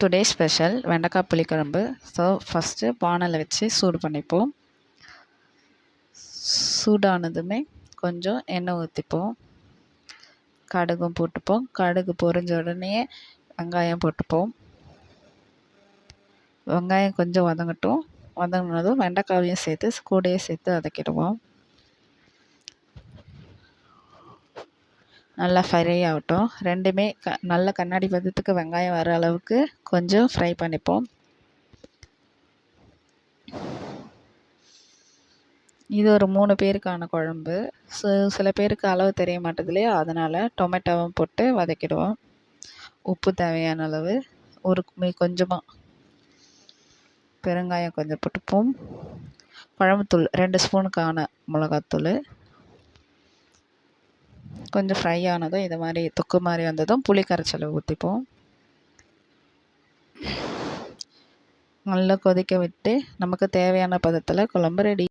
Today special வெண்டைக்காய் புளிக்குழம்பு. So first பானையில் வச்சு சூடு பண்ணிப்போம். சூடானதுமே கொஞ்சம் எண்ணெய் ஊற்றிப்போம். கடுகும் போட்டுப்போம். கடுகு பொரிஞ்ச உடனே வெங்காயம் போட்டுப்போம். வெங்காயம் கொஞ்சம் வதங்கட்டும். வதங்கினதும் வெண்டைக்காவையும் சேர்த்து கூடையே சேர்த்து வதக்கிடுவோம். நல்லா ஃப்ரை ஆகட்டும். ரெண்டுமே நல்ல கண்ணாடி பதத்துக்கு வெங்காயம் வர அளவுக்கு கொஞ்சம் ஃப்ரை பண்ணிப்போம். இது ஒரு 3 பேருக்கான குழம்பு. சில பேருக்கு அளவு தெரிய மாட்டேது இல்லையா, அதனால் டொமேட்டோவும் போட்டு வதக்கிடுவோம். உப்பு தேவையான அளவு, கொஞ்சமாக பெருங்காயம் கொஞ்சம் போட்டுப்போம். குழம்புத்தூள் 2 ஸ்பூனுக்கான மிளகாத்தூள். கொஞ்சம் ஃப்ரை ஆனதும் இது மாதிரி தொக்கு மாதிரி வந்ததும் புளி கரைச்சலை ஊற்றிப்போம். நல்லா கொதிக்க விட்டு நமக்கு தேவையான பதத்தில் குழம்பு ரெடி.